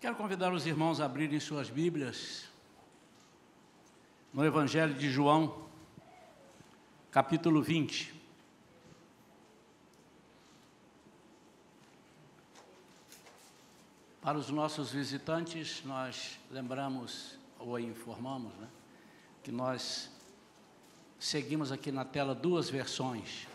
Quero convidar os irmãos a abrirem suas Bíblias no Evangelho de João, capítulo 20. Para os nossos visitantes, nós lembramos ou informamos, que nós seguimos aqui na tela duas versões.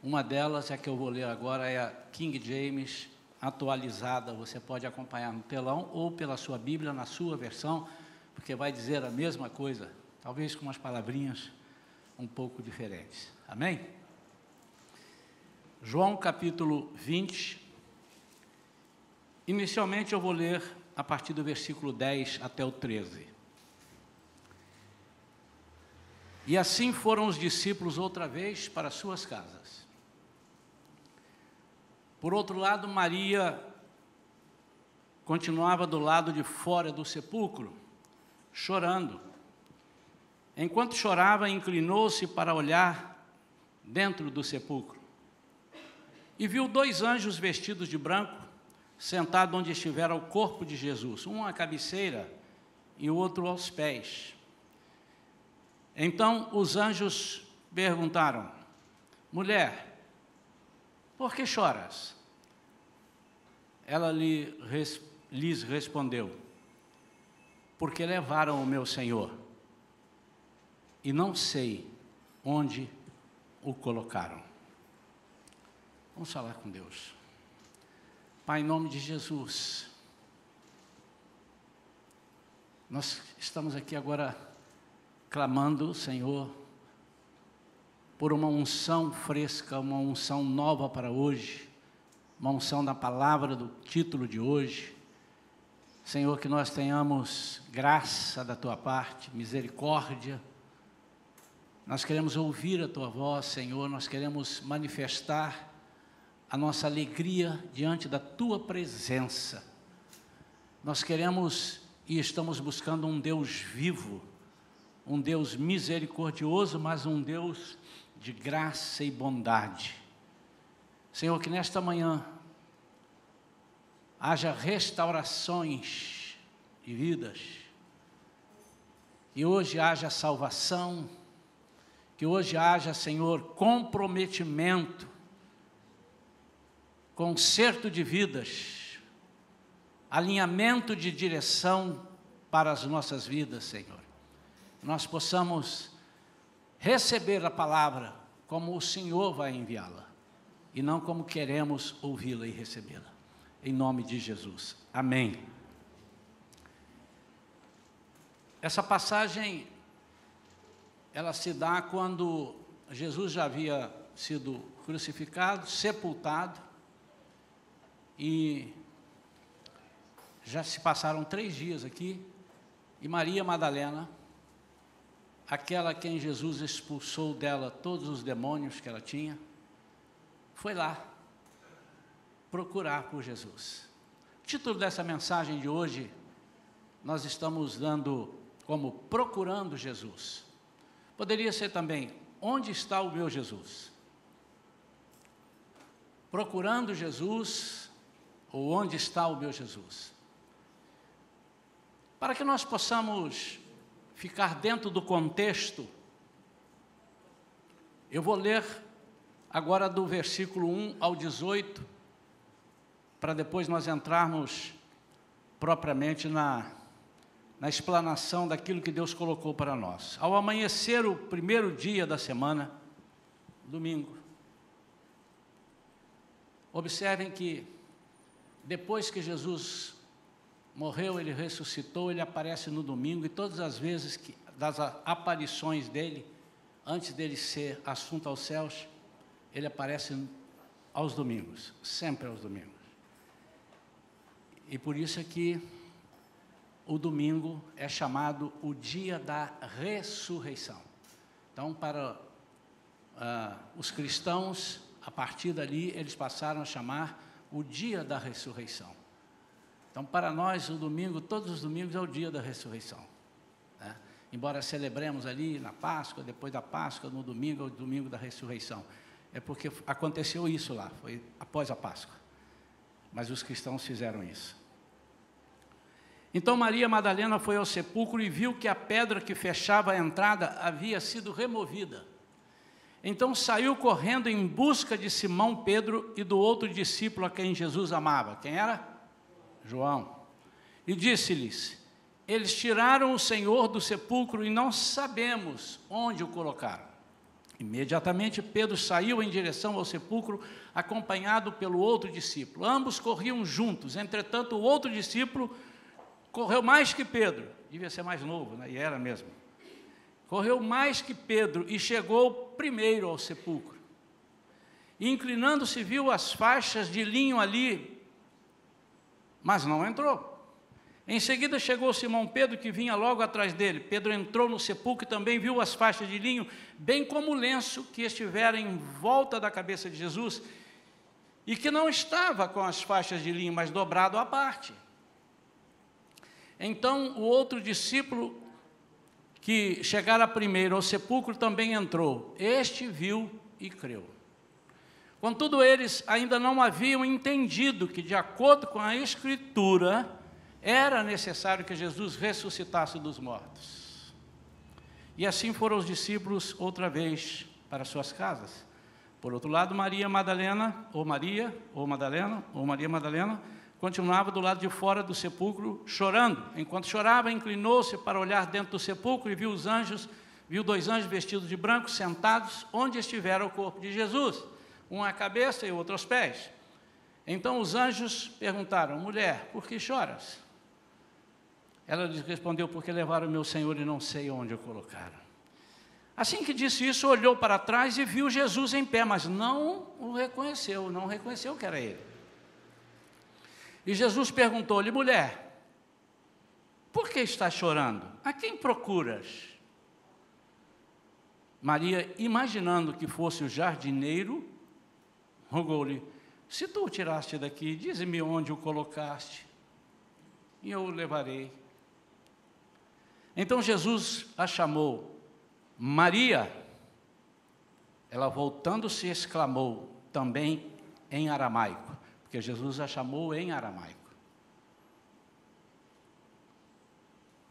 Uma delas é a que eu vou ler agora, é a King James atualizada. Você pode acompanhar no telão ou pela sua Bíblia, na sua versão, porque vai dizer a mesma coisa, talvez com umas palavrinhas um pouco diferentes. Amém? João capítulo 20. Inicialmente eu vou ler a partir do versículo 10 até o 13. E assim foram os discípulos outra vez para suas casas. Por outro lado, Maria continuava do lado de fora do sepulcro, chorando. Enquanto chorava, inclinou-se para olhar dentro do sepulcro. E viu dois anjos vestidos de branco, sentados onde estivera o corpo de Jesus, um à cabeceira e o outro aos pés. Então os anjos perguntaram: mulher, por que choras? Ela lhes respondeu: porque levaram o meu Senhor e não sei onde o colocaram. Vamos falar com Deus. Pai, em nome de Jesus, nós estamos aqui agora clamando, Senhor, por uma unção fresca, uma unção nova para hoje, uma unção da palavra do título de hoje. Senhor, que nós tenhamos graça da Tua parte, misericórdia. Nós queremos ouvir a Tua voz, Senhor, nós queremos manifestar a nossa alegria diante da Tua presença. Nós queremos e estamos buscando um Deus vivo, um Deus misericordioso, mas um Deus de graça e bondade. Senhor, que nesta manhã haja restaurações de vidas, que hoje haja salvação, que hoje haja, Senhor, comprometimento, conserto de vidas, alinhamento de direção para as nossas vidas, Senhor. Nós possamos receber a palavra como o Senhor vai enviá-la, e não como queremos ouvi-la e recebê-la. Em nome de Jesus. Amém. Essa passagem, ela se dá quando Jesus já havia sido crucificado, sepultado, e já se passaram 3 dias aqui, e Maria Madalena, aquela quem Jesus expulsou dela todos os demônios que ela tinha, foi lá procurar por Jesus. O título dessa mensagem de hoje, nós estamos dando como Procurando Jesus. Poderia ser também, onde está o meu Jesus? Procurando Jesus, ou onde está o meu Jesus? Para que nós possamos ficar dentro do contexto, eu vou ler agora do versículo 1 ao 18, para depois nós entrarmos propriamente na explanação daquilo que Deus colocou para nós. Ao amanhecer o primeiro dia da semana, domingo, observem que depois que Jesus morreu, Ele ressuscitou, Ele aparece no domingo, e todas as vezes das aparições dEle, antes dEle ser assunto aos céus, Ele aparece aos domingos, sempre aos domingos. E por isso é que o domingo é chamado o dia da ressurreição. Então, para os cristãos, a partir dali, eles passaram a chamar o dia da ressurreição. Então, para nós, o domingo, todos os domingos é o dia da ressurreição, né? Embora celebremos ali na Páscoa, depois da Páscoa, no domingo, é o domingo da ressurreição. É porque aconteceu isso lá, foi após a Páscoa. Mas os cristãos fizeram isso. Então Maria Madalena foi ao sepulcro e viu que a pedra que fechava a entrada havia sido removida. Então saiu correndo em busca de Simão Pedro e do outro discípulo a quem Jesus amava. Quem era? João. E disse-lhes: eles tiraram o Senhor do sepulcro e não sabemos onde o colocaram. Imediatamente Pedro saiu em direção ao sepulcro, acompanhado pelo outro discípulo. Ambos corriam juntos, entretanto o outro discípulo correu mais que Pedro, devia ser mais novo, né? E era mesmo. Correu mais que Pedro e chegou primeiro ao sepulcro. E inclinando-se viu as faixas de linho ali, mas não entrou. Em seguida chegou Simão Pedro, que vinha logo atrás dele. Pedro entrou no sepulcro e também viu as faixas de linho, bem como o lenço que estivera em volta da cabeça de Jesus, e que não estava com as faixas de linho, mas dobrado à parte. Então o outro discípulo, que chegara primeiro ao sepulcro, também entrou. Este viu e creu. Contudo, eles ainda não haviam entendido que, de acordo com a Escritura, era necessário que Jesus ressuscitasse dos mortos. E assim foram os discípulos outra vez para suas casas. Por outro lado, Maria Madalena, continuava do lado de fora do sepulcro, chorando. Enquanto chorava, inclinou-se para olhar dentro do sepulcro e viu dois anjos vestidos de branco, sentados onde estivera o corpo de Jesus, um à cabeça e o outro aos pés. Então os anjos perguntaram: mulher, por que choras? Ela lhes respondeu: porque levaram o meu Senhor e não sei onde o colocaram. Assim que disse isso, olhou para trás e viu Jesus em pé, mas não reconheceu que era ele. E Jesus perguntou-lhe: mulher, por que estás chorando? A quem procuras? Maria, imaginando que fosse o jardineiro, rogou-lhe: se tu o tiraste daqui, dize-me onde o colocaste, e eu o levarei. Então Jesus a chamou: Maria. Ela, voltando-se, exclamou também em aramaico, porque Jesus a chamou em aramaico: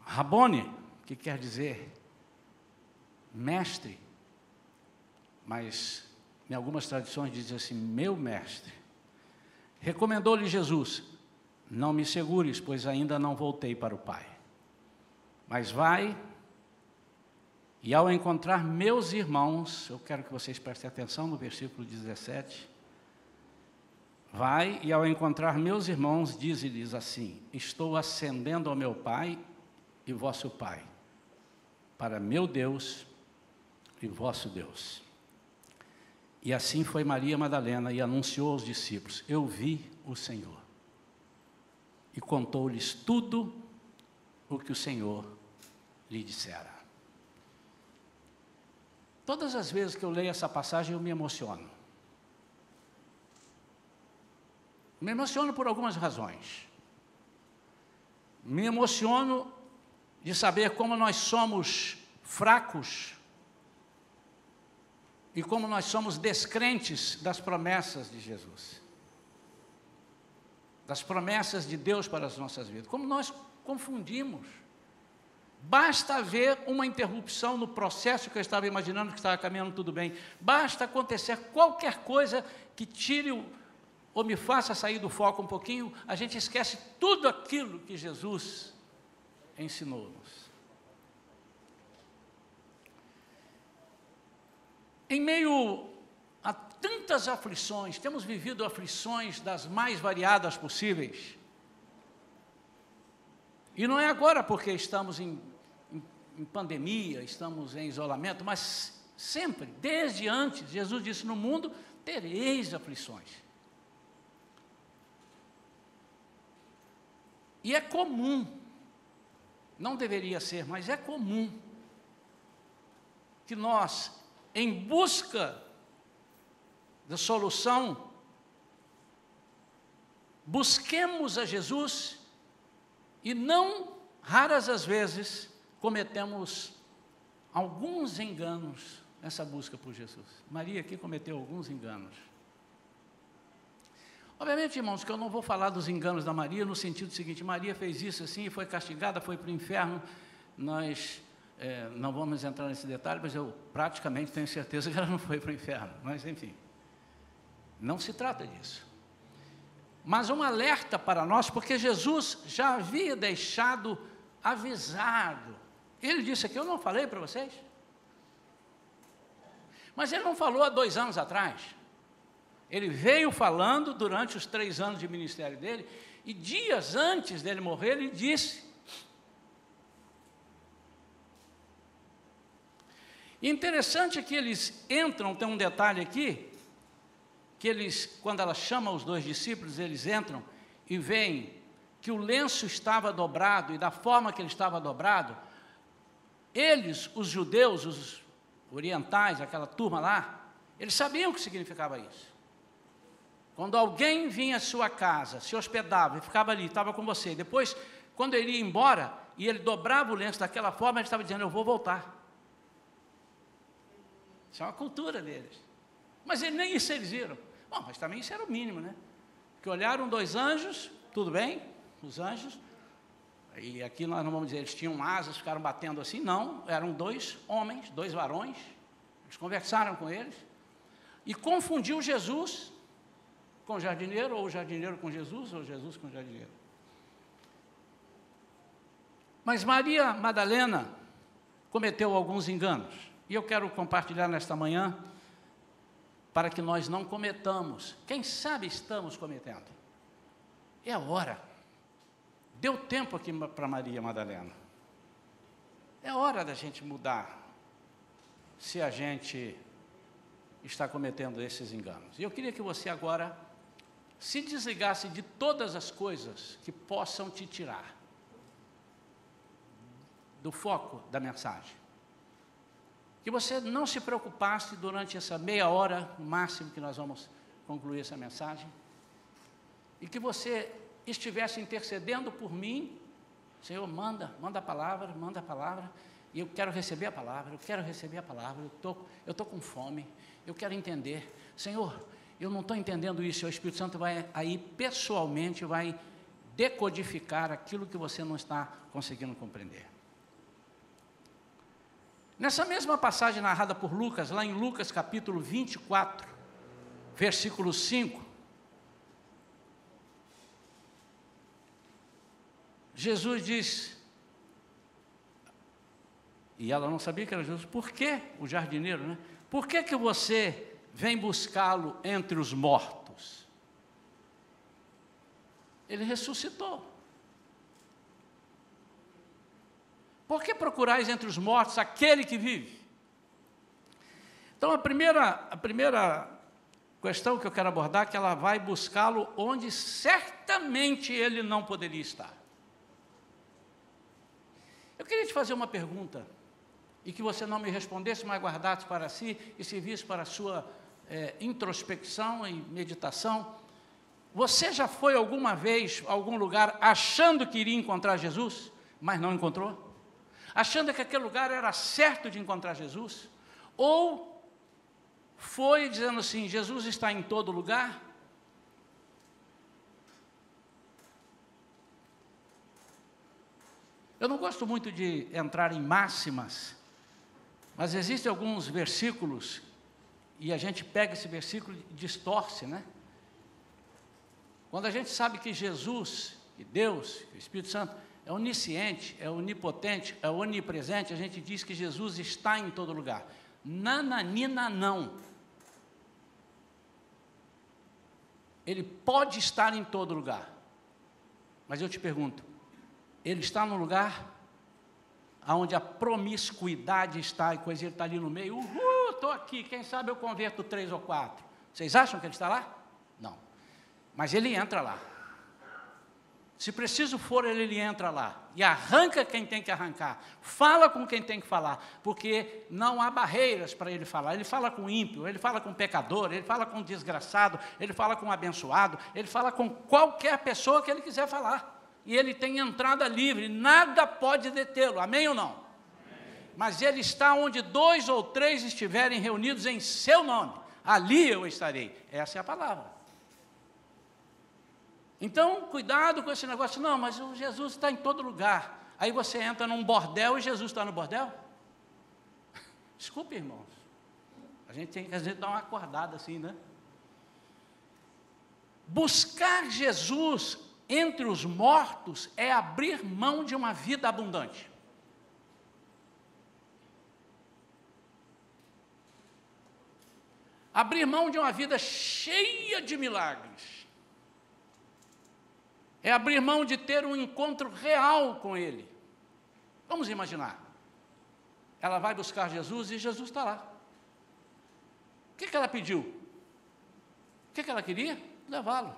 Rabone, que quer dizer mestre, mas em algumas tradições diz assim: meu mestre. Recomendou-lhe Jesus: não me segures, pois ainda não voltei para o Pai. Mas vai, e ao encontrar meus irmãos, eu quero que vocês prestem atenção no versículo 17, vai, e ao encontrar meus irmãos, dize-lhes assim: estou ascendendo ao meu Pai e vosso Pai, para meu Deus e vosso Deus. E assim foi Maria Madalena e anunciou aos discípulos: eu vi o Senhor. E contou-lhes tudo o que o Senhor lhe dissera. Todas as vezes que eu leio essa passagem, eu me emociono. Me emociono por algumas razões. Me emociono de saber como nós somos fracos e como nós somos descrentes das promessas de Jesus, das promessas de Deus para as nossas vidas, como nós confundimos. Basta haver uma interrupção no processo que eu estava imaginando que estava caminhando tudo bem, basta acontecer qualquer coisa que tire ou me faça sair do foco um pouquinho, a gente esquece tudo aquilo que Jesus ensinou-nos. Em meio a tantas aflições, temos vivido aflições das mais variadas possíveis. E não é agora porque estamos em pandemia, estamos em isolamento, mas sempre, desde antes, Jesus disse: no mundo tereis aflições. E é comum, não deveria ser, mas é comum, que nós, em busca da solução, busquemos a Jesus e não raras as vezes cometemos alguns enganos nessa busca por Jesus. Maria aqui cometeu alguns enganos. Obviamente, irmãos, que eu não vou falar dos enganos da Maria no sentido seguinte: Maria fez isso assim, foi castigada, foi para o inferno. Nós não vamos entrar nesse detalhe, mas eu praticamente tenho certeza que ela não foi para o inferno. Mas, enfim, não se trata disso. Mas um alerta para nós, porque Jesus já havia deixado avisado. Ele disse aqui: eu não falei para vocês? Mas ele não falou há 2 anos atrás. Ele veio falando durante os 3 anos de ministério dele, e dias antes dele morrer, ele disse. E interessante que eles entram, tem um detalhe aqui, que eles, quando ela chama os 2 discípulos, eles entram e veem que o lenço estava dobrado, e da forma que ele estava dobrado, eles, os judeus, os orientais, aquela turma lá, eles sabiam o que significava isso. Quando alguém vinha à sua casa, se hospedava e ficava ali, estava com você, depois, quando ele ia embora, e ele dobrava o lenço daquela forma, ele estava dizendo: eu vou voltar. Isso é uma cultura deles. Mas nem isso eles viram. Bom, mas também isso era o mínimo, né? Porque olharam 2 anjos, tudo bem, os anjos, e aqui nós não vamos dizer, eles tinham asas, ficaram batendo assim, não, eram 2 homens, 2 varões, eles conversaram com eles, e confundiu Jesus com o jardineiro, ou o jardineiro com Jesus, ou Jesus com o jardineiro. Mas Maria Madalena cometeu alguns enganos, e eu quero compartilhar nesta manhã, para que nós não cometamos. Quem sabe estamos cometendo. É a hora. Deu tempo aqui para Maria Madalena. É a hora da gente mudar, se a gente está cometendo esses enganos. E eu queria que você agora se desligasse de todas as coisas que possam te tirar do foco da mensagem. Que você não se preocupasse durante essa meia hora, no máximo, que nós vamos concluir essa mensagem, e que você estivesse intercedendo por mim. Senhor, manda a palavra, e eu quero receber a palavra, eu estou com fome, eu quero entender. Senhor, eu não estou entendendo isso, o Espírito Santo vai aí pessoalmente, vai decodificar aquilo que você não está conseguindo compreender. Nessa mesma passagem narrada por Lucas, lá em Lucas capítulo 24, versículo 5, Jesus diz, e ela não sabia que era Jesus: por que o jardineiro, né? Por que você vem buscá-lo entre os mortos? Ele ressuscitou. Por que procurais entre os mortos aquele que vive? Então, a primeira questão que eu quero abordar é que ela vai buscá-lo onde certamente ele não poderia estar. Eu queria te fazer uma pergunta, e que você não me respondesse, mas guardasse para si e servisse para a sua introspecção e meditação. Você já foi alguma vez a algum lugar achando que iria encontrar Jesus, mas não encontrou? Achando que aquele lugar era certo de encontrar Jesus? Ou foi dizendo assim: Jesus está em todo lugar? Eu não gosto muito de entrar em máximas, mas existem alguns versículos, e a gente pega esse versículo e distorce, né? Quando a gente sabe que Jesus, que Deus, que o Espírito Santo, é onisciente, é onipotente, é onipresente, a gente diz que Jesus está em todo lugar. Nananina, não. Ele pode estar em todo lugar. Mas eu te pergunto, ele está no lugar onde a promiscuidade está, e coisa, ele está ali no meio: estou aqui, quem sabe eu converto 3 ou 4. Vocês acham que ele está lá? Não. Mas ele entra lá. Se preciso for, ele entra lá e arranca quem tem que arrancar, fala com quem tem que falar, porque não há barreiras para ele falar. Ele fala com ímpio, ele fala com pecador, ele fala com desgraçado, ele fala com abençoado, ele fala com qualquer pessoa que ele quiser falar. E ele tem entrada livre, nada pode detê-lo, amém ou não? Amém. Mas ele está onde 2 ou 3 estiverem reunidos em seu nome, ali eu estarei. Essa é a palavra. Então, cuidado com esse negócio. Não, mas o Jesus está em todo lugar. Aí você entra num bordel e Jesus está no bordel? Desculpe, irmãos. A gente tem que, às vezes, dar uma acordada assim, né? Buscar Jesus entre os mortos é abrir mão de uma vida abundante. Abrir mão de uma vida cheia de milagres. É abrir mão de ter um encontro real com Ele. Vamos imaginar. Ela vai buscar Jesus e Jesus está lá. O que ela pediu? O que ela queria? Levá-lo.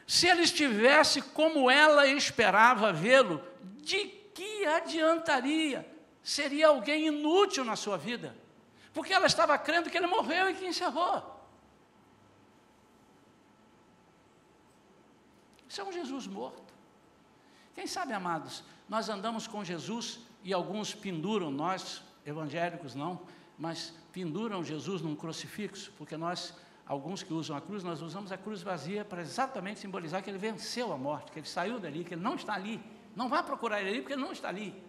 Se ele estivesse como ela esperava vê-lo, de que adiantaria? Seria alguém inútil na sua vida. Porque ela estava crendo que ele morreu e que encerrou. Isso é um Jesus morto. Quem sabe, amados, nós andamos com Jesus e alguns penduram, nós evangélicos não, mas penduram Jesus num crucifixo, porque nós, alguns que usam a cruz, nós usamos a cruz vazia para exatamente simbolizar que ele venceu a morte, que ele saiu dali, que ele não está ali. Não vá procurar ele ali, porque ele não está ali.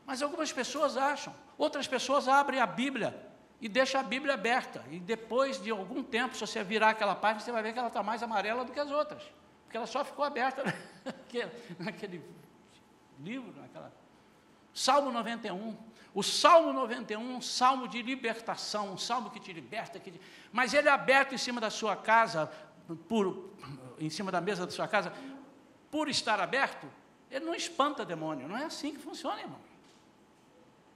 Mas algumas pessoas acham, outras pessoas abrem a Bíblia e deixam a Bíblia aberta, e depois de algum tempo, se você virar aquela página, você vai ver que ela está mais amarela do que as outras, porque ela só ficou aberta naquele livro, Salmo 91. O Salmo 91, um salmo de libertação, um salmo que te liberta, mas ele é aberto em cima da sua casa, em cima da mesa da sua casa, por estar aberto, ele não espanta demônio, não é assim que funciona, irmão.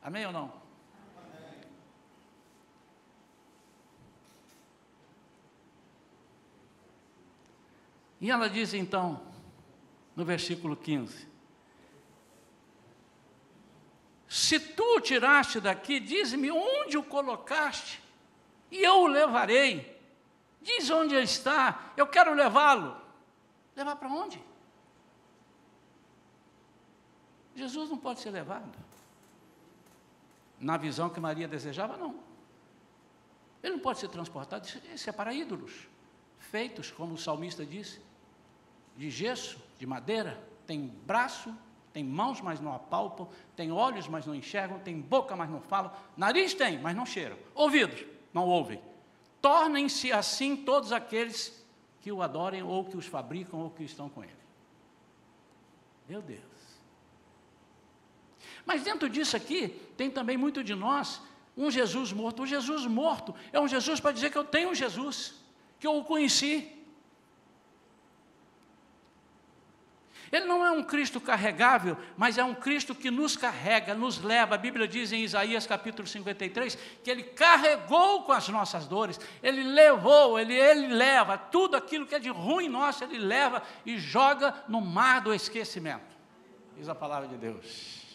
Amém ou não? Amém. E ela diz então, no versículo 15, se tu o tiraste daqui, diz-me onde o colocaste, e eu o levarei. Diz onde ele está, eu quero levá-lo. Levar para onde? Jesus não pode ser levado. Na visão que Maria desejava, não. Ele não pode ser transportado, isso é para ídolos, feitos, como o salmista disse, de gesso, de madeira, tem braço, tem mãos, mas não apalpam, tem olhos, mas não enxergam, tem boca, mas não falam, nariz tem, mas não cheiram, ouvidos, não ouvem. Tornem-se assim todos aqueles que o adorem, ou que os fabricam, ou que estão com ele. Meu Deus. Mas dentro disso aqui, tem também muito de nós, um Jesus morto. O Jesus morto é um Jesus para dizer que eu tenho um Jesus, que eu o conheci. Ele não é um Cristo carregável, mas é um Cristo que nos carrega, nos leva. A Bíblia diz em Isaías capítulo 53, que Ele carregou com as nossas dores, Ele levou, Ele leva, tudo aquilo que é de ruim nosso, Ele leva e joga no mar do esquecimento. Diz a palavra de Deus.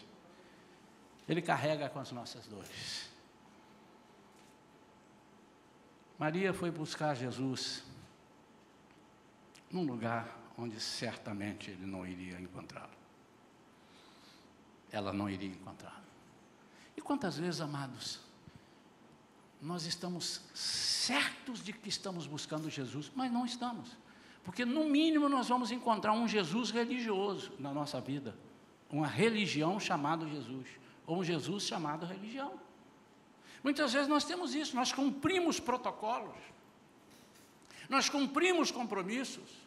Ele carrega com as nossas dores. Maria foi buscar Jesus num lugar onde certamente ele não iria encontrá-lo. Ela não iria encontrá-lo. E quantas vezes, amados, nós estamos certos de que estamos buscando Jesus, mas não estamos. Porque no mínimo nós vamos encontrar um Jesus religioso na nossa vida. Uma religião chamada Jesus. Ou um Jesus chamado religião. Muitas vezes nós temos isso, nós cumprimos protocolos, nós cumprimos compromissos,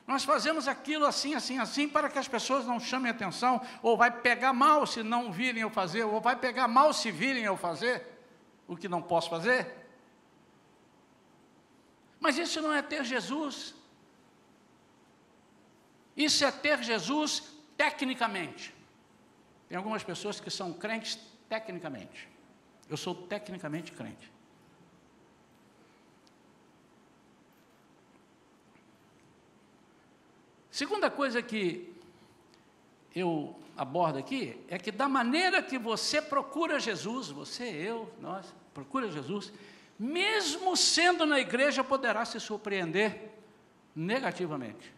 nós fazemos aquilo assim, assim, assim, para que as pessoas não chamem atenção, ou vai pegar mal se não virem eu fazer, ou vai pegar mal se virem eu fazer, o que não posso fazer. Mas isso não é ter Jesus, isso é ter Jesus tecnicamente. Tem algumas pessoas que são crentes tecnicamente. Eu sou tecnicamente crente. Segunda coisa que eu abordo aqui é que da maneira que você procura Jesus, você, eu, nós, procura Jesus, mesmo sendo na igreja, poderá se surpreender negativamente.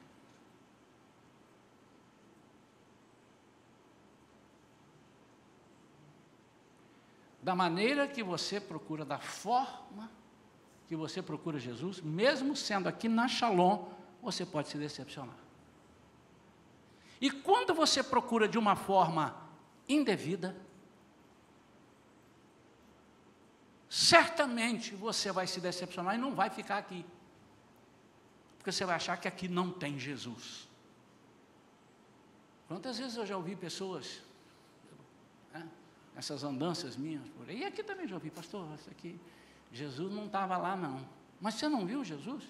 Da maneira que você procura, da forma que você procura Jesus, mesmo sendo aqui na Shalom, você pode se decepcionar. E quando você procura de uma forma indevida, certamente você vai se decepcionar e não vai ficar aqui. Porque você vai achar que aqui não tem Jesus. Quantas vezes eu já ouvi pessoas, né, nessas andanças minhas por aí, e aqui também já ouvi, pastor, isso aqui, Jesus não estava lá não. Mas você não viu Jesus?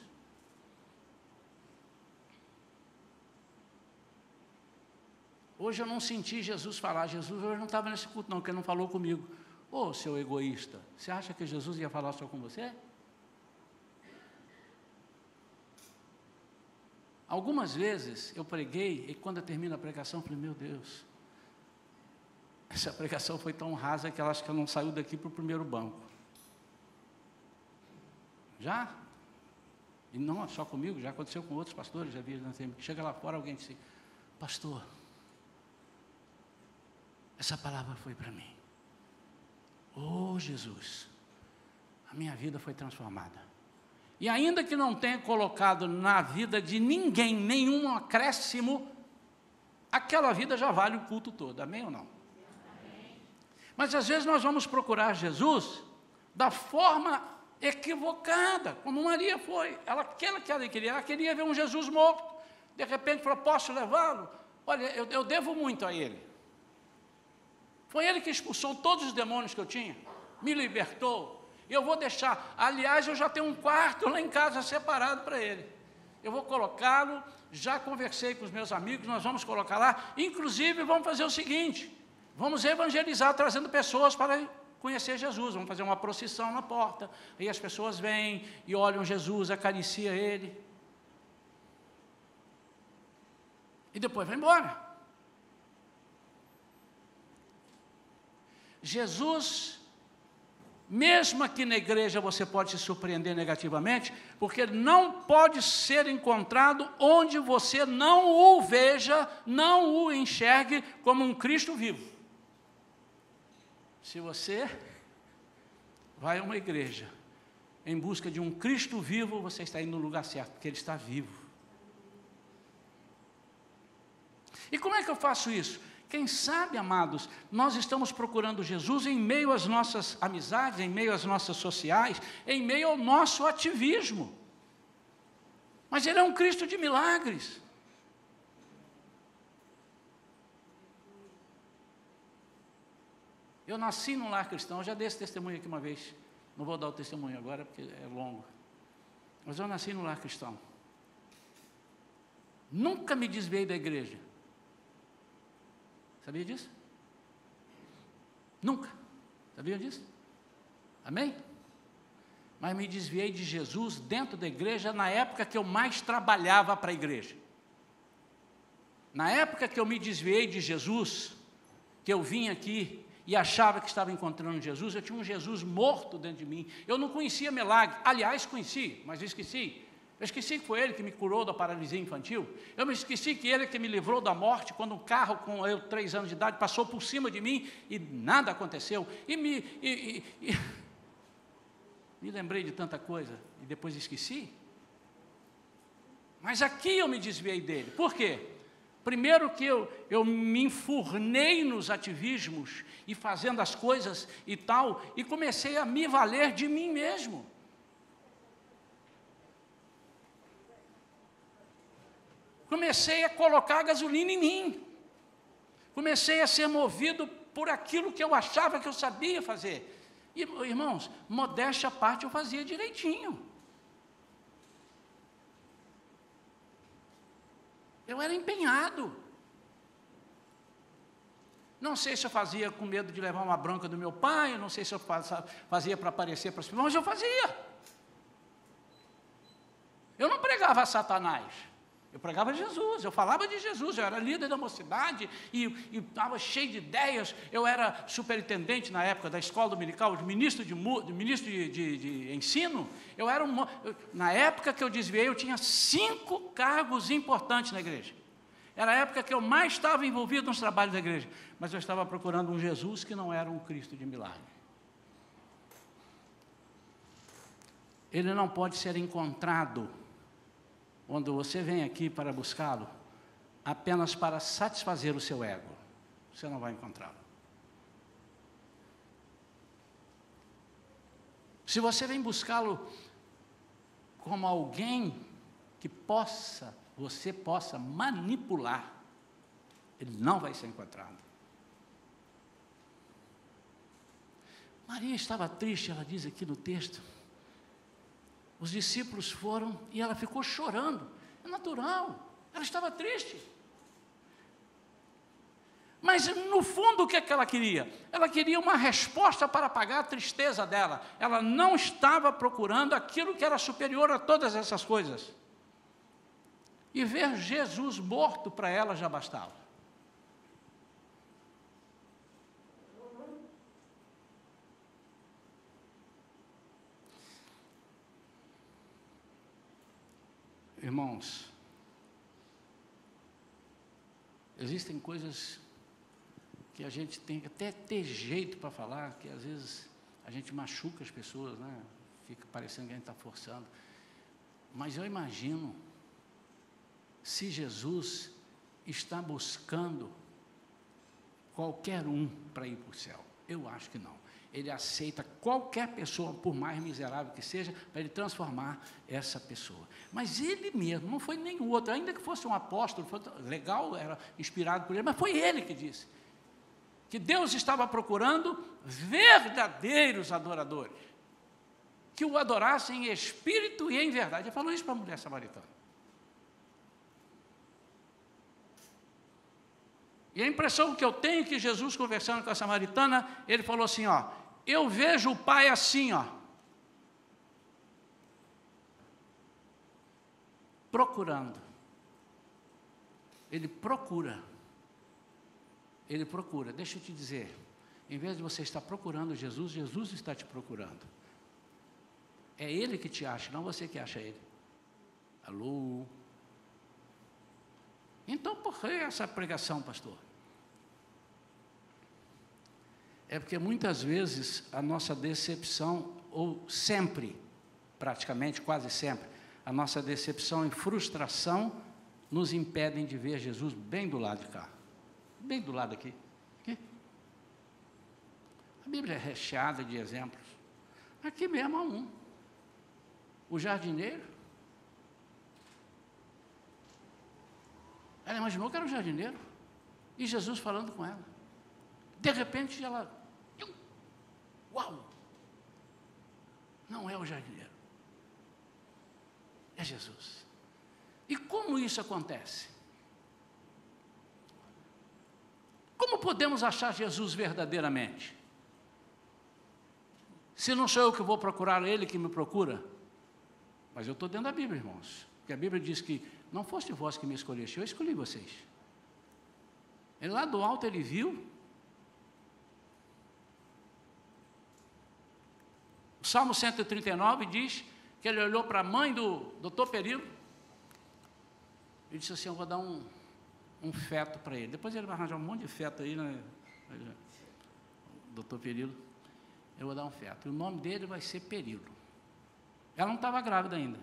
Hoje eu não senti Jesus falar, Jesus hoje não estava nesse culto não, porque ele não falou comigo. Ô, seu egoísta, você acha que Jesus ia falar só com você? Algumas vezes eu preguei, e quando eu termino a pregação, eu falei, meu Deus, essa pregação foi tão rasa que ela acho que ela não saiu daqui para o primeiro banco. Já? E não só comigo, já aconteceu com outros pastores, já vi, chega lá fora, alguém disse, pastor, essa palavra foi para mim. Oh, Jesus, a minha vida foi transformada. E ainda que não tenha colocado na vida de ninguém nenhum acréscimo, aquela vida já vale o culto todo, amém ou não? Amém. Mas às vezes nós vamos procurar Jesus da forma equivocada, como Maria foi. Ela queria ver um Jesus morto. De repente falou, posso levá-lo? Olha, eu devo muito a ele. Foi ele que expulsou todos os demônios que eu tinha, me libertou. Eu vou deixar, aliás, eu já tenho um quarto lá em casa separado para ele. Eu vou colocá-lo, já conversei com os meus amigos, nós vamos colocar lá. Inclusive, vamos fazer o seguinte, vamos evangelizar, trazendo pessoas para conhecer Jesus. Vamos fazer uma procissão na porta, aí as pessoas vêm e olham Jesus, acariciam ele. E depois vai embora. Jesus, mesmo aqui na igreja você pode se surpreender negativamente, porque não pode ser encontrado onde você não o veja, não o enxergue como um Cristo vivo. Se você vai a uma igreja em busca de um Cristo vivo, você está indo no lugar certo, porque Ele está vivo. E como é que eu faço isso? Quem sabe, amados, nós estamos procurando Jesus em meio às nossas amizades, em meio às nossas sociais, em meio ao nosso ativismo. Mas Ele é um Cristo de milagres. Eu nasci num lar cristão, eu já dei esse testemunho aqui uma vez. Não vou dar o testemunho agora, porque é longo. Mas eu nasci num lar cristão. Nunca me desviei da igreja. Sabia disso? Nunca. Sabia disso? Amém? Mas me desviei de Jesus dentro da igreja na época que eu mais trabalhava para a igreja. Na época que eu me desviei de Jesus, que eu vim aqui e achava que estava encontrando Jesus, eu tinha um Jesus morto dentro de mim. Eu não conhecia milagre. Aliás, conheci, mas esqueci. Eu esqueci que foi Ele que me curou da paralisia infantil. Eu me esqueci que Ele que me livrou da morte quando um carro com eu 3 anos de idade passou por cima de mim e nada aconteceu. E me lembrei de tanta coisa e depois esqueci. Mas aqui eu me desviei dele. Por quê? Primeiro que eu me enfurnei nos ativismos e fazendo as coisas e tal, e comecei a me valer de mim mesmo. Comecei a colocar gasolina em mim. Comecei a ser movido por aquilo que eu achava que eu sabia fazer. E, irmãos, modéstia à parte, eu fazia direitinho. Eu era empenhado. Não sei se eu fazia com medo de levar uma bronca do meu pai, não sei se eu fazia para aparecer para as pessoas, mas eu fazia. Eu não pregava a Satanás. Eu pregava Jesus, eu falava de Jesus, eu era líder da mocidade e estava cheio de ideias. Eu era superintendente na época da escola dominical, ministro de ensino. Na época que eu desviei, eu tinha 5 cargos importantes na igreja. Era a época que eu mais estava envolvido nos trabalhos da igreja. Mas eu estava procurando um Jesus que não era um Cristo de milagre. ele não pode ser encontrado quando você vem aqui para buscá-lo apenas para satisfazer o seu ego. Você não vai encontrá-lo. Se você vem buscá-lo como alguém que você possa manipular, ele não vai ser encontrado. Maria estava triste, ela diz aqui no texto. Os discípulos foram e ela ficou chorando. É natural, ela estava triste. Mas no fundo o que é que ela queria? Ela queria uma resposta para apagar a tristeza dela. Ela não estava procurando aquilo que era superior a todas essas coisas. E ver Jesus morto para ela já bastava. Irmãos, existem coisas que a gente tem que até ter jeito para falar, que às vezes a gente machuca as pessoas, né? Fica parecendo que a gente está forçando. Mas eu imagino, se Jesus está buscando qualquer um para ir para o céu, eu acho que não. Ele aceita qualquer pessoa, por mais miserável que seja, para ele transformar essa pessoa. Mas ele mesmo, não foi nenhum outro, ainda que fosse um apóstolo, foi legal, era inspirado por ele, mas foi ele que disse que Deus estava procurando verdadeiros adoradores, que o adorassem em espírito e em verdade. Ele falou isso para a mulher samaritana. E a impressão que eu tenho é que Jesus, conversando com a samaritana, ele falou assim, ó, eu vejo o Pai assim, ó, procurando. Ele procura. Ele procura. Deixa eu te dizer, em vez de você estar procurando Jesus, Jesus está te procurando. É Ele que te acha, não você que acha Ele. Alô? Então, por que essa pregação, pastor? É porque muitas vezes a nossa decepção, ou sempre, praticamente, quase sempre, a nossa decepção e frustração nos impedem de ver Jesus bem do lado de cá. Bem do lado aqui. Aqui. A Bíblia é recheada de exemplos. Aqui mesmo há um. O jardineiro. Ela imaginou que era o jardineiro. E Jesus falando com ela. De repente ela... Uau! Não é o jardineiro. É Jesus. E como isso acontece? Como podemos achar Jesus verdadeiramente? Se não sou eu que vou procurar, Ele que me procura. Mas eu estou dentro da Bíblia, irmãos. Porque a Bíblia diz que não foste vós que me escolheste, eu escolhi vocês. Ele lá do alto, ele viu. O Salmo 139 diz que ele olhou para a mãe do doutor Perilo e disse assim, eu vou dar um feto para ele. Depois ele vai arranjar um monte de feto aí, né? Doutor Perilo, eu vou dar um feto. E o nome dele vai ser Perilo. Ela não estava grávida ainda.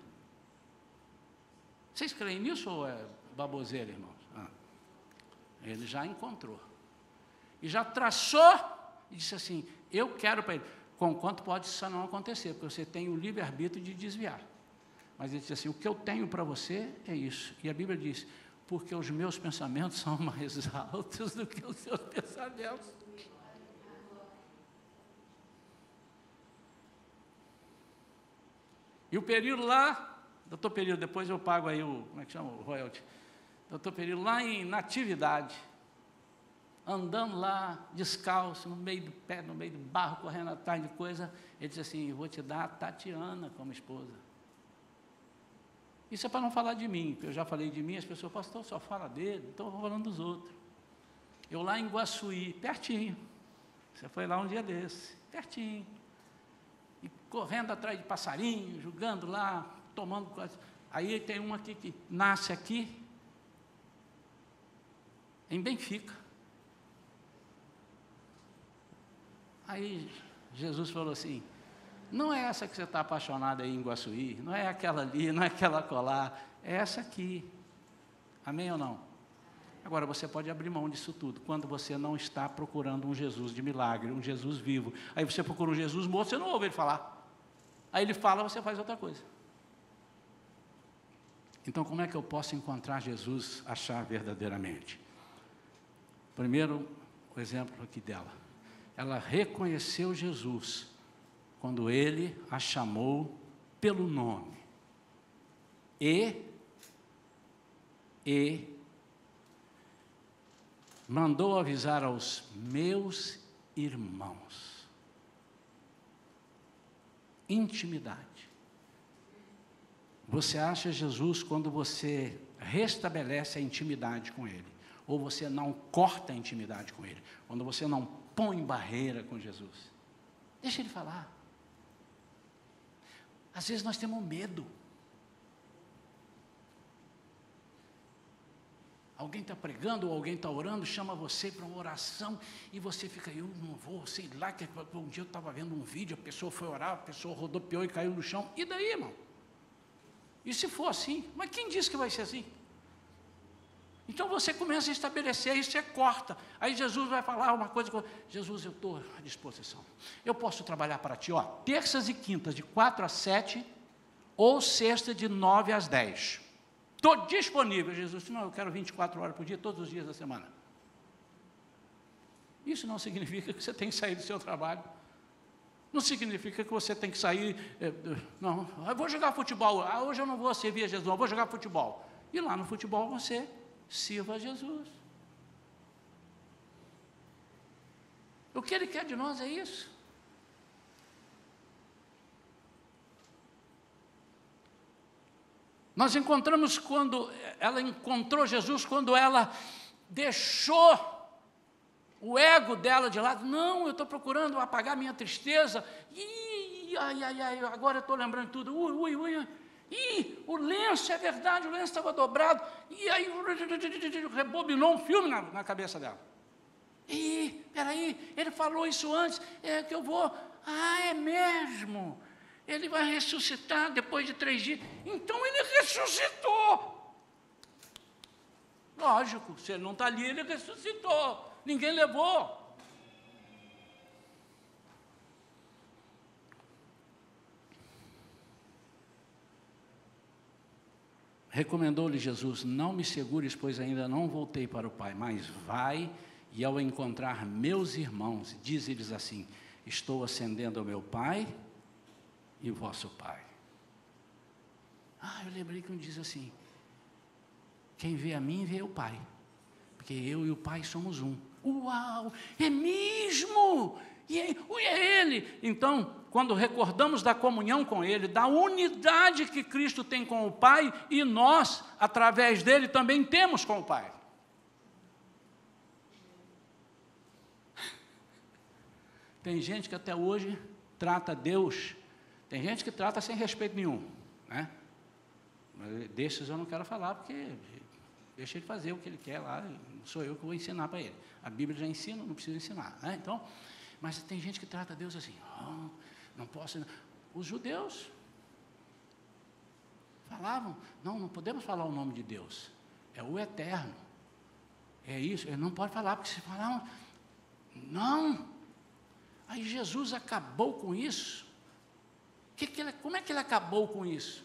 Vocês creem nisso ou é baboseira, irmãos? Ele já encontrou. E já traçou e disse assim, eu quero para ele. Conquanto pode isso não acontecer, porque você tem o livre-arbítrio de desviar. Mas ele disse assim, o que eu tenho para você é isso. E a Bíblia diz, porque os meus pensamentos são mais altos do que os seus pensamentos. E o Perilo lá, doutor Perilo, depois eu pago aí como é que chama? O royalty. Doutor Perilo lá em Natividade, andando lá, descalço, no meio do pé, no meio do barro, correndo atrás de coisa, ele disse assim, eu vou te dar a Tatiana como esposa. Isso é para não falar de mim, porque eu já falei de mim, as pessoas, pastor, só fala dele, então eu vou falando dos outros. Eu lá em Guaçuí, pertinho, você foi lá um dia desse, pertinho, e correndo atrás de passarinho, jogando lá, tomando coisa. Aí tem uma aqui que nasce aqui, em Benfica. Aí Jesus falou assim, não é essa que você está apaixonado aí em Guaçuí, não é aquela ali, não é aquela colar, é essa aqui. Amém ou não? Agora, você pode abrir mão disso tudo, quando você não está procurando um Jesus de milagre, um Jesus vivo. Aí você procura um Jesus morto, você não ouve ele falar. Aí ele fala, você faz outra coisa. Então, como é que eu posso encontrar Jesus, achar verdadeiramente? Primeiro, o exemplo aqui dela. Ela reconheceu Jesus quando ele a chamou pelo nome. E mandou avisar aos meus irmãos. Intimidade. Você acha Jesus quando você restabelece a intimidade com Ele, ou você não corta a intimidade com Ele, quando você não põe barreira com Jesus. Deixa Ele falar. Às vezes nós temos medo. Alguém está pregando ou alguém está orando, chama você para uma oração e você fica, eu não vou, sei lá, que um dia eu estava vendo um vídeo, a pessoa foi orar, a pessoa rodopiou e caiu no chão, e daí, irmão? E se for assim? Mas quem disse que vai ser assim? Então você começa a estabelecer, aí você corta, aí Jesus vai falar uma coisa, Jesus, eu estou à disposição, eu posso trabalhar para ti, ó, terças e quintas de 4 às 7, ou sexta de 9 às 10, estou disponível. Jesus disse, não, eu quero 24 horas por dia, todos os dias da semana. Isso não significa que você tem que sair do seu trabalho, não significa que você tem que sair, não, eu vou jogar futebol, hoje eu não vou servir a Jesus, eu vou jogar futebol, e lá no futebol você sirva a Jesus. O que Ele quer de nós é isso. Nós encontramos quando ela encontrou Jesus, quando ela deixou o ego dela de lado. Não, eu estou procurando apagar minha tristeza. Agora eu estou lembrando tudo. O lenço, é verdade, o lenço estava dobrado. E aí, rebobinou um filme na cabeça dela. Peraí, ele falou isso antes, que eu vou... é mesmo? Ele vai ressuscitar depois de 3 dias. Então ele ressuscitou. Lógico, se ele não está ali, ele ressuscitou. Ninguém levou. Recomendou-lhe Jesus, não me segures, pois ainda não voltei para o Pai, mas vai, e ao encontrar meus irmãos, diz-lhes assim, estou ascendendo ao meu Pai e vosso Pai. Eu lembrei que um diz assim, quem vê a mim, vê o Pai, porque eu e o Pai somos um. Uau, é mesmo? E é Ele. Então, quando recordamos da comunhão com Ele, da unidade que Cristo tem com o Pai, e nós, através dele, também temos com o Pai. Tem gente que até hoje trata Deus, tem gente que trata sem respeito nenhum, né? Desses eu não quero falar, porque deixa ele fazer o que ele quer lá, não sou eu que vou ensinar para ele. A Bíblia já ensina, não precisa ensinar, né? Então, mas tem gente que trata Deus assim, não posso... Os judeus falavam, não podemos falar o nome de Deus, é o Eterno, é isso, ele não pode falar, porque se falar, não. Aí Jesus acabou com isso. Como é que ele acabou com isso?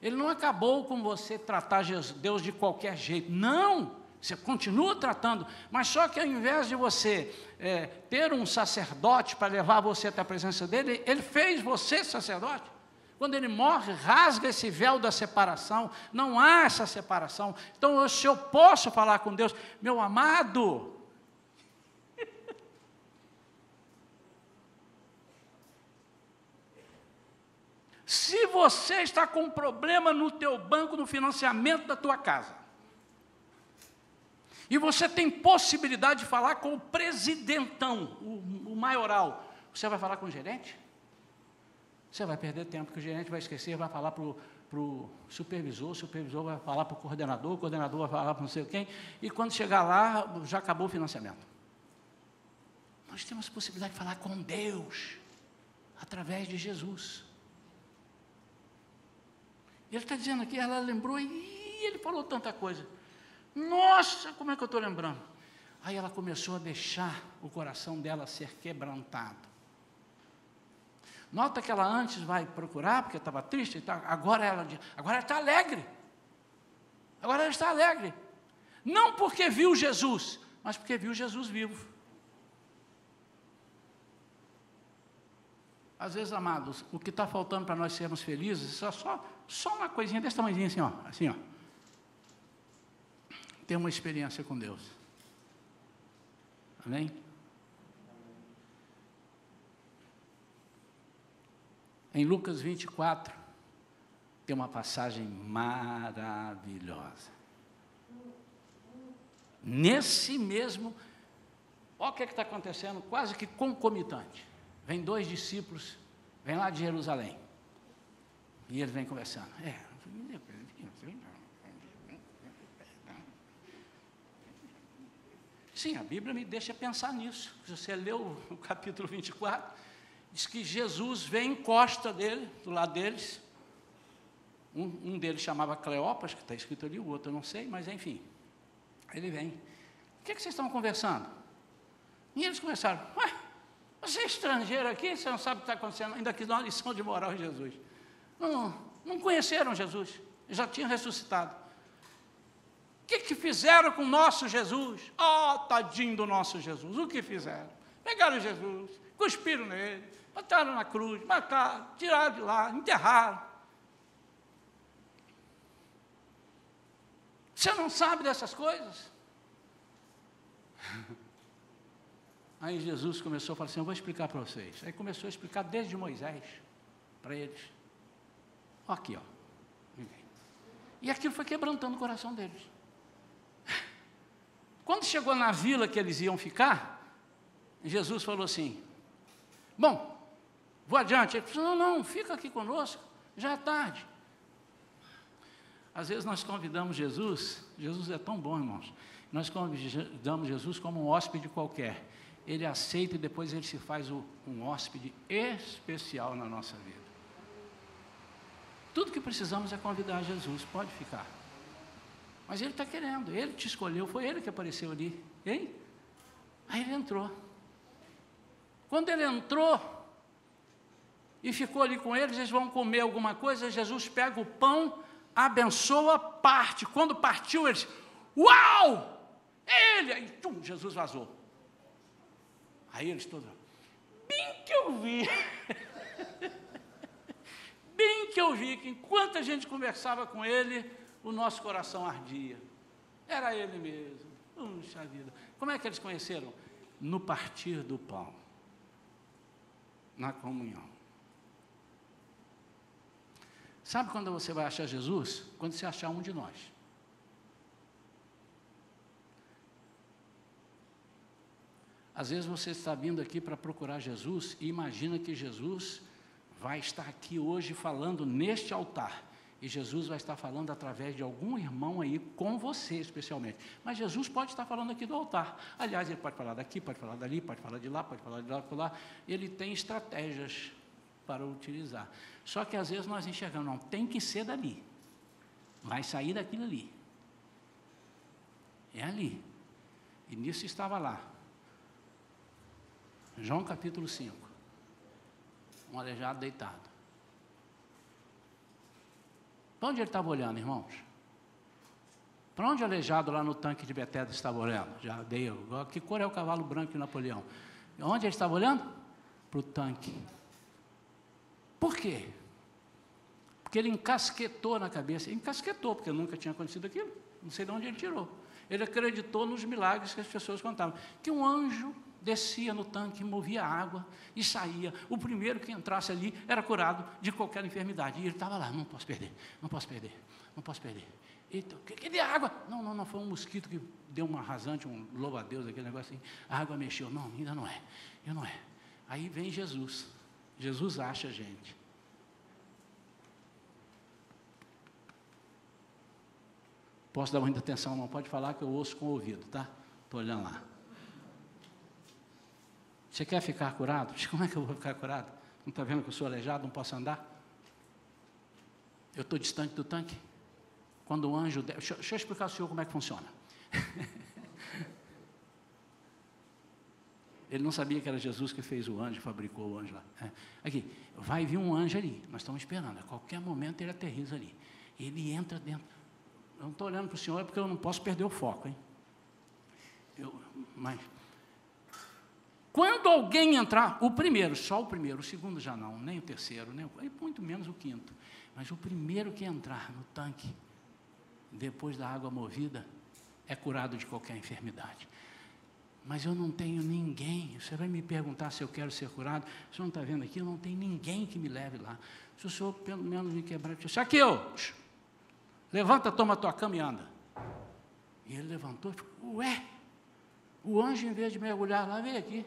Ele não acabou com você tratar Deus de qualquer jeito, não, você continua tratando, mas só que ao invés de você ter um sacerdote para levar você até a presença dele, ele fez você sacerdote. Quando ele morre, rasga esse véu da separação, não há essa separação. Então, se eu posso falar com Deus, meu amado, se você está com um problema no teu banco, no financiamento da tua casa, e você tem possibilidade de falar com o presidentão, o maioral, você vai falar com o gerente? Você vai perder tempo, porque o gerente vai esquecer, vai falar para o supervisor, o supervisor vai falar para o coordenador vai falar para não sei quem, e quando chegar lá, já acabou o financiamento. Nós temos possibilidade de falar com Deus. através de Jesus. Ele está dizendo aqui, ela lembrou e ele falou tanta coisa. Nossa, como é que eu estou lembrando? Aí ela começou a deixar o coração dela ser quebrantado. Nota que ela antes vai procurar, porque estava triste e tal. Agora ela está alegre. Agora ela está alegre. Não porque viu Jesus, mas porque viu Jesus vivo. Às vezes, amados, o que está faltando para nós sermos felizes é só uma coisinha desse tamanhozinho assim, ó. Ter uma experiência com Deus. Amém? Em Lucas 24, tem uma passagem maravilhosa. Nesse mesmo, olha o que está acontecendo, quase que concomitante. Vem 2 discípulos, vem lá de Jerusalém. E eles vêm conversando. Sim, a Bíblia me deixa pensar nisso. Se você leu o capítulo 24, diz que Jesus vem, encosta dele, do lado deles. Um deles chamava Cleopas, que está escrito ali, o outro eu não sei, mas enfim. Ele vem. O que vocês estão conversando? E eles começaram. Você é estrangeiro aqui, você não sabe o que está acontecendo. Ainda quis dar uma lição de moral em Jesus. Não conheceram Jesus, já tinham ressuscitado. O que fizeram com o nosso Jesus? Tadinho do nosso Jesus. O que fizeram? Pegaram Jesus, cuspiram nele, botaram na cruz, mataram, tiraram de lá, enterraram. Você não sabe dessas coisas? Aí Jesus começou a falar assim, eu vou explicar para vocês. Aí começou a explicar desde Moisés para eles. Aqui, ó. E aquilo foi quebrantando o coração deles. Quando chegou na vila que eles iam ficar, Jesus falou assim, bom, vou adiante. Ele falou, não, fica aqui conosco, já é tarde. Às vezes nós convidamos Jesus é tão bom, irmãos, nós convidamos Jesus como um hóspede qualquer. Ele aceita e depois ele se faz um hóspede especial na nossa vida. Tudo que precisamos é convidar Jesus, pode ficar. Mas ele está querendo, ele te escolheu, foi ele que apareceu ali, hein? Aí ele entrou. Quando ele entrou e ficou ali com eles vão comer alguma coisa, Jesus pega o pão, abençoa, parte. Quando partiu, eles, uau! Ele! Aí, Jesus vazou. Aí eles todos, bem que eu vi, bem que eu vi, que enquanto a gente conversava com ele, o nosso coração ardia. Era ele mesmo. Puxa vida. Como é que eles conheceram? No partir do pão. Na comunhão. Sabe quando você vai achar Jesus? Quando você achar um de nós. Às vezes você está vindo aqui para procurar Jesus e imagina que Jesus vai estar aqui hoje falando neste altar. E Jesus vai estar falando através de algum irmão aí, com você especialmente. Mas Jesus pode estar falando aqui do altar. Aliás, ele pode falar daqui, pode falar dali, pode falar de lá, pode falar de lá, por lá. Ele tem estratégias para utilizar. Só que às vezes nós enxergamos, não, tem que ser dali. Vai sair daquilo ali. É ali. E nisso estava lá. João capítulo 5. Um aleijado deitado. Para onde ele estava olhando, irmãos? Para onde o aleijado lá no tanque de Betesda estava olhando? Já dei. Que cor é o cavalo branco de Napoleão? Onde ele estava olhando? Para o tanque. Por quê? Porque ele encasquetou na cabeça. Encasquetou, porque nunca tinha acontecido aquilo. Não sei de onde ele tirou. Ele acreditou nos milagres que as pessoas contavam. Que um anjo descia no tanque, movia água e saía. O primeiro que entrasse ali era curado de qualquer enfermidade. E ele estava lá, não posso perder, não posso perder, não posso perder. Eita, que de água? Não, foi um mosquito que deu uma rasante, um louva-a-Deus, aquele negócio assim. A água mexeu. Não, ainda não é. Aí vem Jesus. Jesus acha a gente. Posso dar muita atenção, não pode falar que eu ouço com o ouvido, tá? Estou olhando lá. Você quer ficar curado? Como é que eu vou ficar curado? Não está vendo que eu sou aleijado, não posso andar? Eu estou distante do tanque. Quando o anjo... Deixa eu explicar ao senhor como é que funciona. Ele não sabia que era Jesus que fez o anjo, fabricou o anjo lá. Aqui, vai vir um anjo ali, nós estamos esperando, a qualquer momento ele aterriza ali. Ele entra dentro. Eu não estou olhando para o senhor porque eu não posso perder o foco, hein? Mas, quando alguém entrar, o primeiro, só o primeiro, o segundo já não, nem o terceiro, nem muito menos o quinto, mas o primeiro que entrar no tanque, depois da água movida, é curado de qualquer enfermidade. Mas eu não tenho ninguém, você vai me perguntar se eu quero ser curado, o senhor não está vendo aqui, eu não tenho ninguém que me leve lá. Se o senhor pelo menos me quebrar, Zaqueu, levanta, toma a tua cama e anda. E ele levantou e falou, ué, o anjo em vez de mergulhar lá, veio aqui.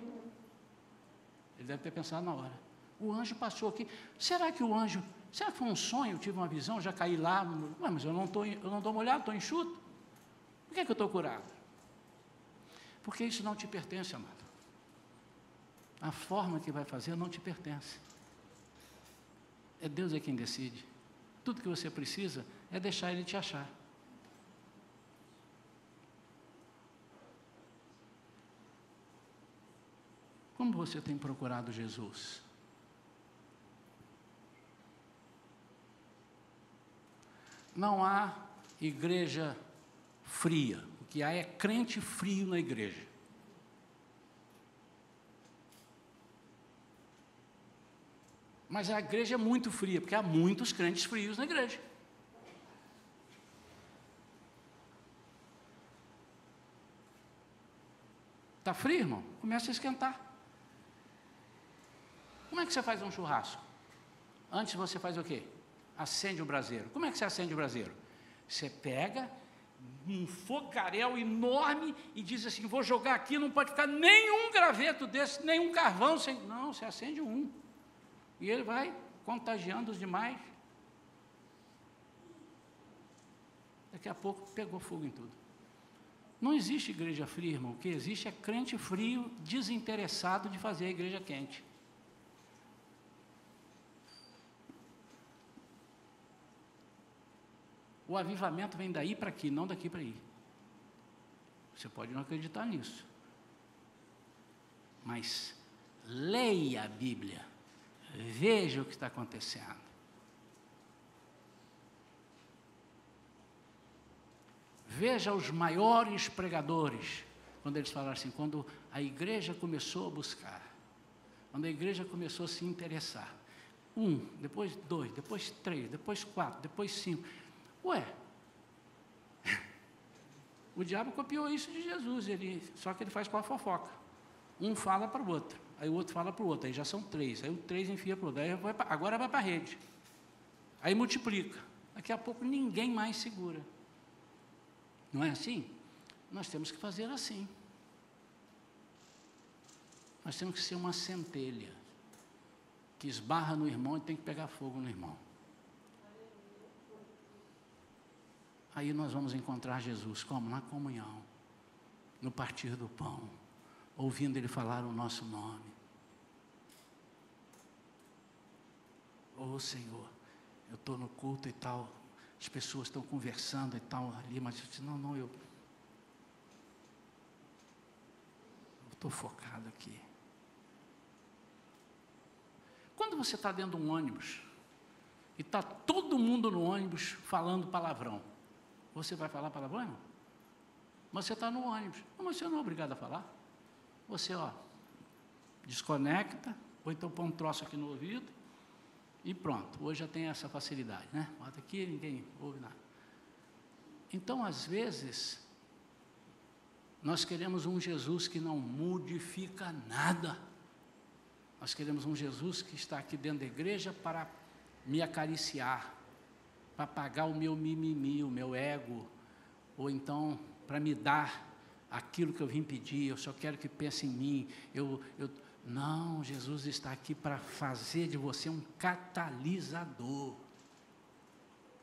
Ele deve ter pensado na hora. O anjo passou aqui, será que foi um sonho, eu tive uma visão, já caí lá, ué, mas eu não estou molhado, estou enxuto. Por que eu estou curado? Porque isso não te pertence, amado. A forma que vai fazer não te pertence. É Deus quem decide. Tudo que você precisa é deixar Ele te achar. Como você tem procurado Jesus? Não há igreja fria. O que há é crente frio na igreja. Mas a igreja é muito fria, porque há muitos crentes frios na igreja. Está frio, irmão? Começa a esquentar. Como é que você faz um churrasco? Antes você faz o quê? Acende o braseiro. Como é que você acende o braseiro? Você pega um fogaréu enorme e diz assim, vou jogar aqui, não pode ficar nenhum graveto desse, nenhum carvão. Não, você acende um. E ele vai contagiando os demais. Daqui a pouco pegou fogo em tudo. Não existe igreja fria, irmão. O que existe é crente frio, desinteressado de fazer a igreja quente. O avivamento vem daí para aqui, não daqui para aí. Você pode não acreditar nisso. Mas leia a Bíblia. Veja o que está acontecendo. Veja os maiores pregadores, quando eles falaram assim, quando a igreja começou a buscar, quando a igreja começou a se interessar. 1, depois 2, depois 3, depois 4, depois 5. Ué, o diabo copiou isso de Jesus, só que ele faz com a fofoca. Um fala para o outro, aí o outro fala para o outro, aí já são 3, aí o 3 enfia para o outro, agora vai para a rede. Aí multiplica. Daqui a pouco ninguém mais segura. Não é assim? Nós temos que fazer assim. Nós temos que ser uma centelha que esbarra no irmão e tem que pegar fogo no irmão. Aí nós vamos encontrar Jesus, como? Na comunhão, no partir do pão, ouvindo Ele falar o nosso nome. Oh Senhor, eu estou no culto e tal, as pessoas estão conversando e tal ali, mas eu disse, não, eu estou focado aqui. Quando você está dentro de um ônibus, e está todo mundo no ônibus falando palavrão, você vai falar palavrão? Não? Mas você está no ônibus. Mas você não é obrigado a falar. Você, desconecta, ou então põe um troço aqui no ouvido, e pronto. Hoje já tem essa facilidade, né? Bota aqui, ninguém ouve nada. Então, às vezes, nós queremos um Jesus que não modifica nada. Nós queremos um Jesus que está aqui dentro da igreja para me acariciar, para pagar o meu mimimi, o meu ego, ou então para me dar aquilo que eu vim pedir, eu só quero que pense em mim, não, Jesus está aqui para fazer de você um catalisador. O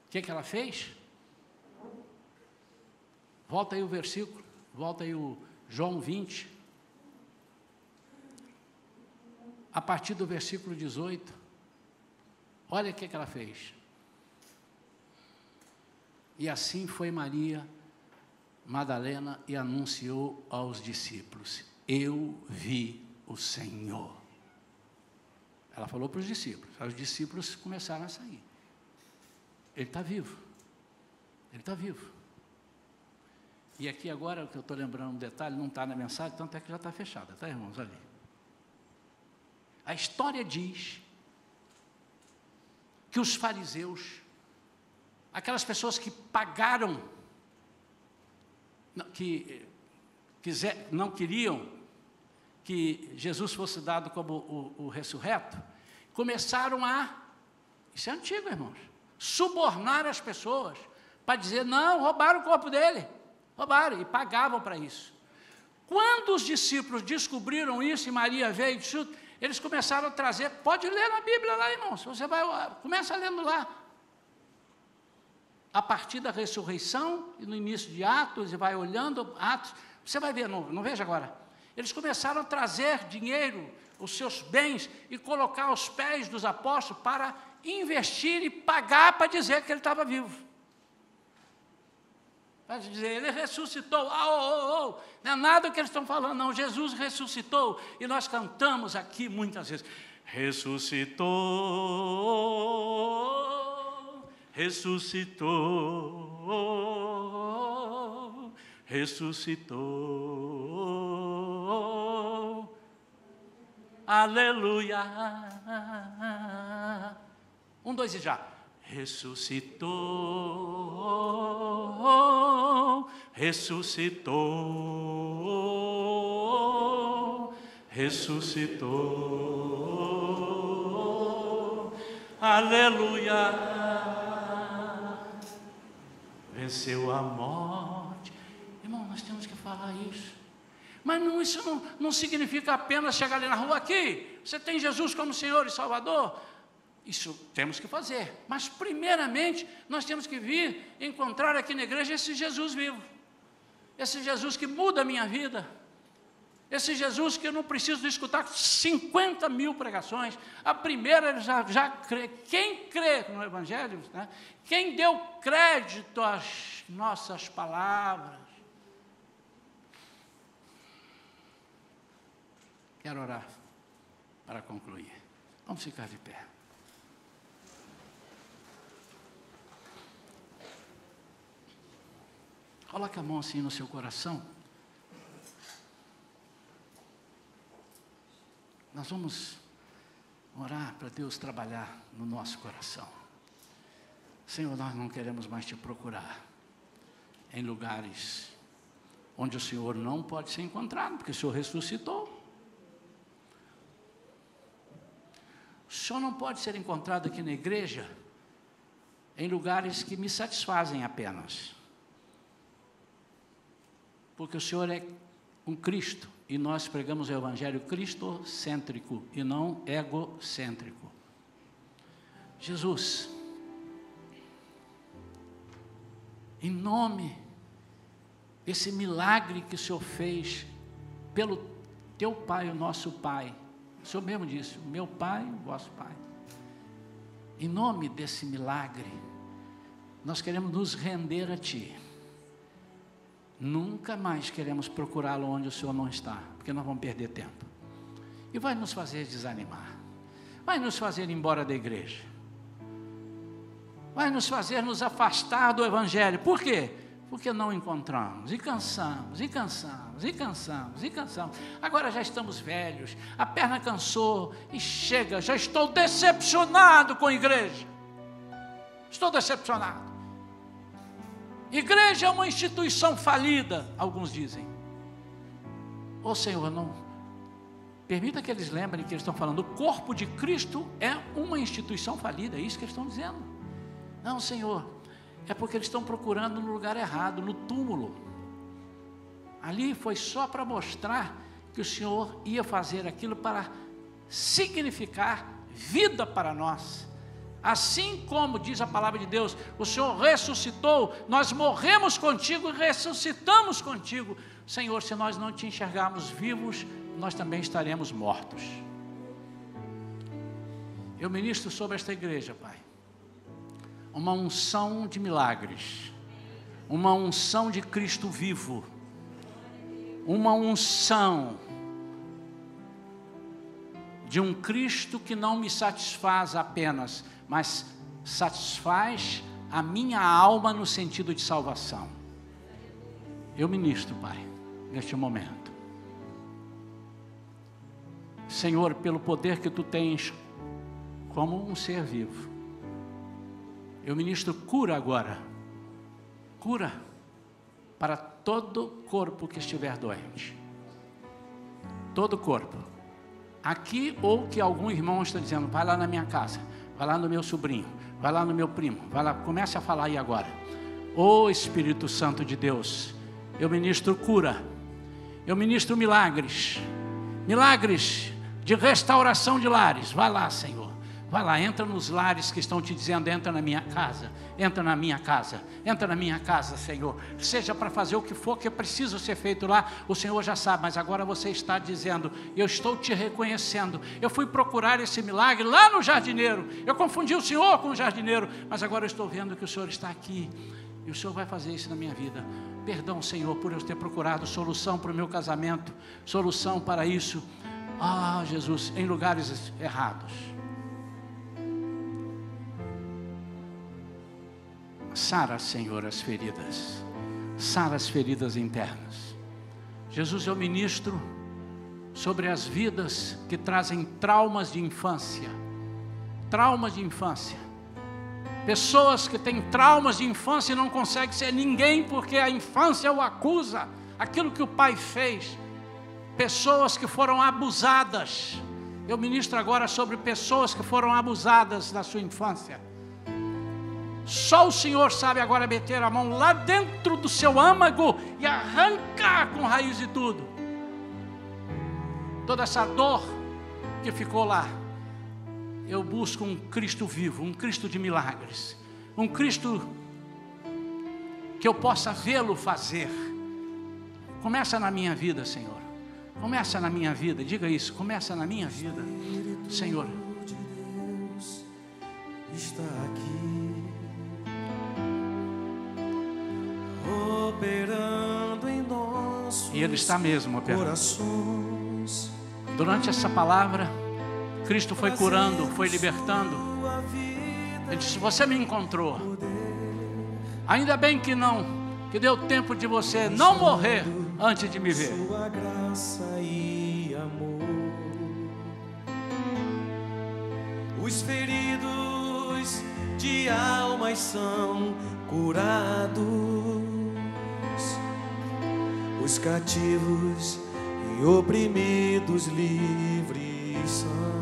que ela fez? Volta aí o versículo, volta aí o João 20. a partir do versículo 18, olha o que ela fez. E assim foi Maria Madalena e anunciou aos discípulos: eu vi o Senhor. Ela falou para os discípulos, os discípulos começaram a sair. Ele está vivo, ele está vivo. E aqui agora, o que eu estou lembrando um detalhe, não está na mensagem, tanto é que já está fechada, tá, irmãos? Ali. A história diz que os fariseus, aquelas pessoas que pagaram, que não queriam que Jesus fosse dado como o ressurreto, começaram a, isso é antigo, irmãos, subornar as pessoas, para dizer, não, roubaram o corpo dele, roubaram, e pagavam para isso. Quando os discípulos descobriram isso, e Maria veio, eles começaram a trazer, pode ler na Bíblia lá, irmãos, você vai, começa lendo lá, a partir da ressurreição, e no início de Atos, e vai olhando Atos, você vai ver, não veja agora, eles começaram a trazer dinheiro, os seus bens, e colocar aos pés dos apóstolos, para investir e pagar para dizer que ele estava vivo. Para dizer, ele ressuscitou, não é nada o que eles estão falando, não, Jesus ressuscitou, e nós cantamos aqui muitas vezes, ressuscitou, ressuscitou, ressuscitou, aleluia, 1, 2 e já, ressuscitou, ressuscitou, ressuscitou, aleluia, venceu a morte. Irmão, nós temos que falar isso. Mas isso não significa apenas chegar ali na rua, aqui, você tem Jesus como Senhor e Salvador. Isso temos que fazer, mas primeiramente nós temos que vir encontrar aqui na igreja esse Jesus vivo, esse Jesus que muda a minha vida, esse Jesus que eu não preciso escutar 50 mil pregações, a primeira já crê, quem crê no Evangelho, né? Quem deu crédito às nossas palavras. Quero orar para concluir, vamos ficar de pé. Coloque a mão assim no seu coração. Nós vamos orar para Deus trabalhar no nosso coração. Senhor, nós não queremos mais te procurar em lugares onde o Senhor não pode ser encontrado, porque o Senhor ressuscitou. O Senhor não pode ser encontrado aqui na igreja em lugares que me satisfazem apenas. Porque o Senhor é um Cristo, e nós pregamos o Evangelho cristocêntrico, e não egocêntrico. Jesus, em nome desse milagre que o Senhor fez, pelo teu Pai, o nosso Pai, o Senhor mesmo disse, o meu Pai, o vosso Pai, em nome desse milagre, nós queremos nos render a Ti. Nunca mais queremos procurá-lo onde o Senhor não está, porque nós vamos perder tempo. E vai nos fazer desanimar, vai nos fazer ir embora da igreja, vai nos fazer nos afastar do Evangelho. Por quê? Porque não encontramos, e cansamos, e cansamos, e cansamos, e cansamos. Agora já estamos velhos, a perna cansou, e chega, já estou decepcionado com a igreja, estou decepcionado. Igreja é uma instituição falida, alguns dizem. Ô Senhor, não permita que eles lembrem que eles estão falando, o corpo de Cristo é uma instituição falida, é isso que eles estão dizendo. Não, Senhor, é porque eles estão procurando no lugar errado, no túmulo. Ali foi só para mostrar que o Senhor ia fazer aquilo para significar vida para nós. Assim como diz a palavra de Deus, o Senhor ressuscitou, nós morremos contigo e ressuscitamos contigo. Senhor, se nós não te enxergarmos vivos, nós também estaremos mortos. Eu ministro sobre esta igreja, Pai, uma unção de milagres, uma unção de Cristo vivo, uma unção de um Cristo que não me satisfaz apenas, mas satisfaz a minha alma no sentido de salvação. Eu ministro, Pai, neste momento. Senhor, pelo poder que Tu tens como um ser vivo, eu ministro cura agora, cura para todo corpo que estiver doente, todo corpo, aqui ou que algum irmão está dizendo, vai lá na minha casa, vai lá no meu sobrinho, vai lá no meu primo, vai lá, comece a falar aí agora. Ô Espírito Santo de Deus, eu ministro cura, eu ministro milagres, milagres de restauração de lares. Vai lá, Senhor, vai lá, entra nos lares que estão te dizendo, entra na minha casa, entra na minha casa, entra na minha casa, Senhor, seja para fazer o que for que é preciso ser feito lá, o Senhor já sabe, mas agora você está dizendo, eu estou te reconhecendo, eu fui procurar esse milagre lá no jardineiro, eu confundi o Senhor com o jardineiro, mas agora eu estou vendo que o Senhor está aqui, e o Senhor vai fazer isso na minha vida. Perdão, Senhor, por eu ter procurado solução para o meu casamento, solução para isso, Jesus, em lugares errados. Sara, Senhor, as feridas, sara as feridas internas. Jesus, eu ministro sobre as vidas que trazem traumas de infância, pessoas que têm traumas de infância e não conseguem ser ninguém porque a infância o acusa, aquilo que o pai fez, pessoas que foram abusadas, eu ministro agora sobre pessoas que foram abusadas na sua infância. Só o Senhor sabe agora meter a mão lá dentro do seu âmago e arrancar com raiz e tudo, toda essa dor que ficou lá. Eu busco um Cristo vivo, um Cristo de milagres, um Cristo que eu possa vê-lo fazer. Começa na minha vida, Senhor, começa na minha vida, diga isso, começa na minha vida, Senhor. Deus está aqui, operando em nossos E Ele está mesmo operando. corações. Durante essa palavra, Cristo foi curando, foi libertando. Ele disse, você me encontrou. Ainda bem que deu tempo de você não morrer antes de me ver. Sua graça e amor. Os feridos de almas são curados. Os cativos e oprimidos livres são.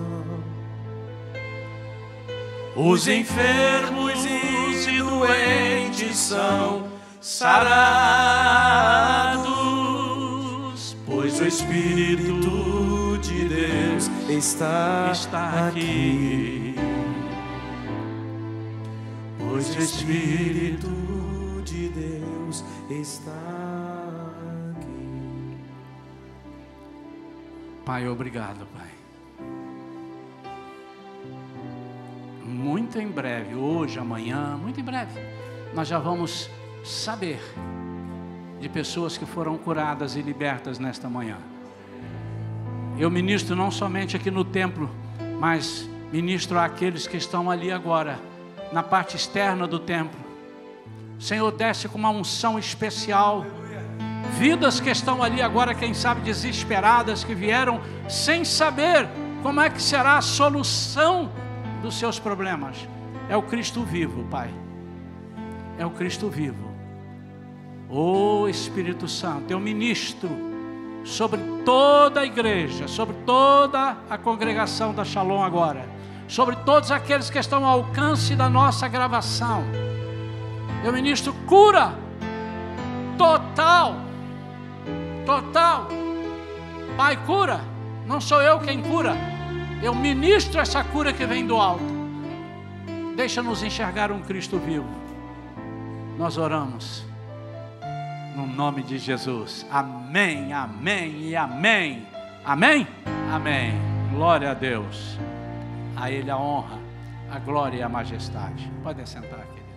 Os enfermos e doentes são sarados, pois o Espírito de Deus está aqui. Pois o Espírito de Deus está aqui. Pai, obrigado, Pai. Muito em breve, hoje, amanhã, muito em breve, nós já vamos saber de pessoas que foram curadas e libertas nesta manhã. Eu ministro não somente aqui no templo, mas ministro àqueles que estão ali agora, na parte externa do templo. Senhor, desce com uma unção especial. Vidas que estão ali agora, quem sabe desesperadas, que vieram sem saber como é que será a solução dos seus problemas. É o Cristo vivo, Pai. É o Cristo vivo. Ô Espírito Santo, eu ministro sobre toda a igreja, sobre toda a congregação da Shalom agora, sobre todos aqueles que estão ao alcance da nossa gravação. Eu ministro cura total. Pai, cura. Não sou eu quem cura. Eu ministro essa cura que vem do alto. Deixa-nos enxergar um Cristo vivo. Nós oramos no nome de Jesus. Amém, amém e amém. Amém? Amém. Glória a Deus. A Ele a honra, a glória e a majestade. Pode sentar, querido.